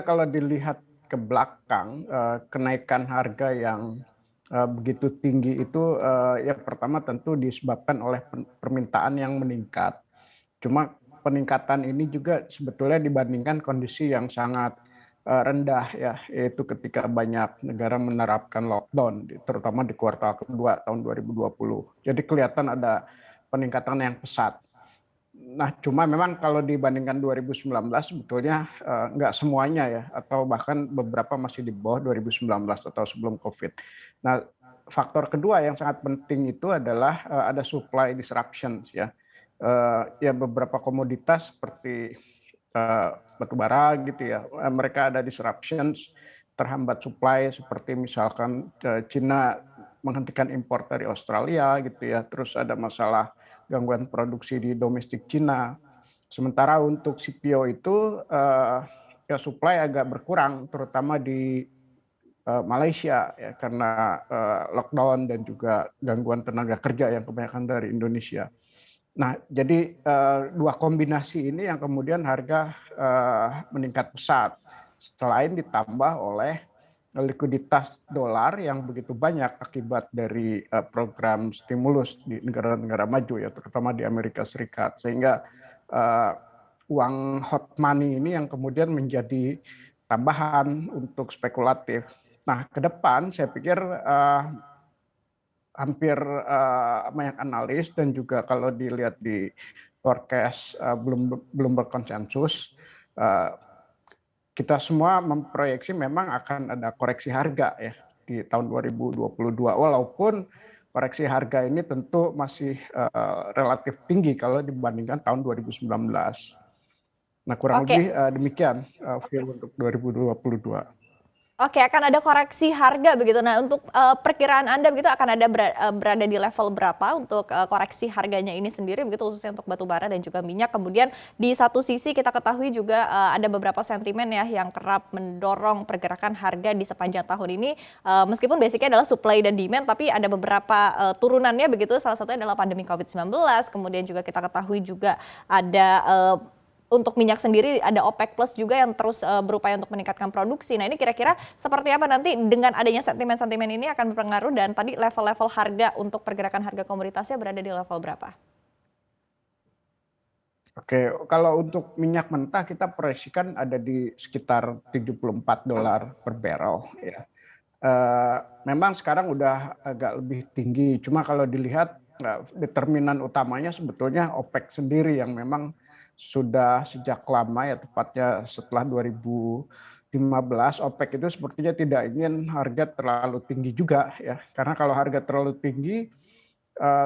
kalau dilihat ke belakang, kenaikan harga yang, begitu tinggi itu, ya pertama tentu disebabkan oleh permintaan yang meningkat. Cuma peningkatan ini juga sebetulnya dibandingkan kondisi yang sangat, rendah ya, yaitu ketika banyak negara menerapkan lockdown, terutama di kuartal kedua tahun 2020. Jadi kelihatan ada peningkatan yang pesat. Nah, cuma memang kalau dibandingkan 2019 sebetulnya, nggak semuanya ya, atau bahkan beberapa masih di bawah 2019 atau sebelum Covid. Nah, faktor kedua yang sangat penting itu adalah, ada supply disruptions ya. Ya beberapa komoditas seperti, batu bara gitu ya, mereka ada disruptions, terhambat supply seperti misalkan, Cina menghentikan impor dari Australia gitu ya, terus ada masalah gangguan produksi di domestik Cina. Sementara untuk CPO itu, ya supply agak berkurang terutama di, Malaysia ya karena, lockdown dan juga gangguan tenaga kerja yang kebanyakan dari Indonesia. Nah jadi, 2 kombinasi ini yang kemudian harga, meningkat pesat. Selain ditambah oleh likuiditas dolar yang begitu banyak akibat dari, program stimulus di negara-negara maju ya, terutama di Amerika Serikat. Sehingga, eee, uang hot money ini yang kemudian menjadi tambahan untuk spekulatif. Nah, ke depan saya pikir, hampir, banyak analis dan juga kalau dilihat di forecast, belum berkonsensus, eee kita semua memproyeksi memang akan ada koreksi harga ya di tahun 2022, walaupun koreksi harga ini tentu masih, relatif tinggi kalau dibandingkan tahun 2019. Nah kurang Oke, lebih, demikian, view untuk 2022. oke, akan ada koreksi harga begitu. Nah, untuk, perkiraan Anda begitu akan ada berada di level berapa untuk, koreksi harganya ini sendiri begitu khususnya untuk batu bara dan juga minyak. Kemudian di satu sisi kita ketahui juga, ada beberapa sentimen ya yang kerap mendorong pergerakan harga di sepanjang tahun ini, meskipun basic-nya adalah supply dan demand, tapi ada beberapa, turunannya begitu, salah satunya adalah pandemi COVID-19, kemudian juga kita ketahui juga ada, untuk minyak sendiri ada OPEC Plus juga yang terus, berupaya untuk meningkatkan produksi. Nah, ini kira-kira seperti apa nanti dengan adanya sentimen-sentimen ini akan berpengaruh dan tadi level-level harga untuk pergerakan harga komoditasnya berada di level berapa? Oke, kalau untuk minyak mentah kita proyeksikan ada di sekitar $74 per barrel ya. Eee, Memang sekarang udah agak lebih tinggi, cuma kalau dilihat, determinan utamanya sebetulnya OPEC sendiri yang memang sudah sejak lama ya, tepatnya setelah 2015, OPEC itu sepertinya tidak ingin harga terlalu tinggi juga ya. Karena kalau harga terlalu tinggi,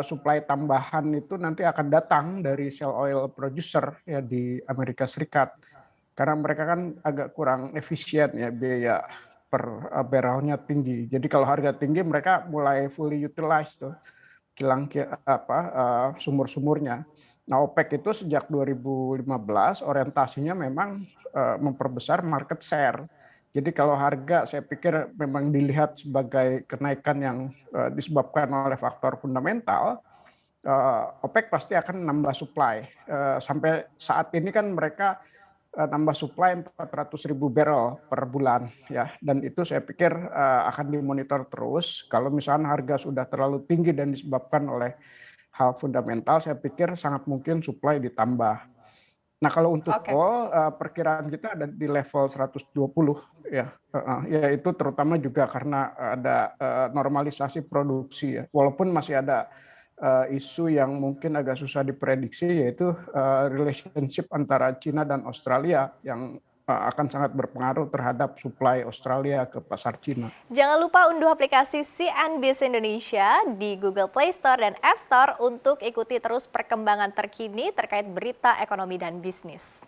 suplai tambahan itu nanti akan datang dari shale oil producer ya di Amerika Serikat. Karena mereka kan agak kurang efisien ya, biaya per, barrelnya tinggi. Jadi kalau harga tinggi mereka mulai fully utilize tuh, kilang sumur-sumurnya. Nah, OPEC itu sejak 2015 orientasinya memang, memperbesar market share. Jadi kalau harga saya pikir memang dilihat sebagai kenaikan yang, disebabkan oleh faktor fundamental, OPEC pasti akan nambah supply. Sampai saat ini kan mereka, nambah supply 400.000 barrel per bulan ya, dan itu saya pikir, akan dimonitor terus. Kalau misalnya harga sudah terlalu tinggi dan disebabkan oleh hal fundamental, saya pikir sangat mungkin supply ditambah. Nah kalau untuk Oke. coal, perkiraan kita ada di level 120 ya, heeh, ya itu terutama juga karena ada, normalisasi produksi ya, walaupun masih ada, isu yang mungkin agak susah diprediksi yaitu, relationship antara Cina dan Australia yang, akan sangat berpengaruh terhadap supply Australia ke pasar Cina. Jangan lupa unduh aplikasi CNBC Indonesia di Google Play Store dan App Store untuk ikuti terus perkembangan terkini terkait berita ekonomi dan bisnis.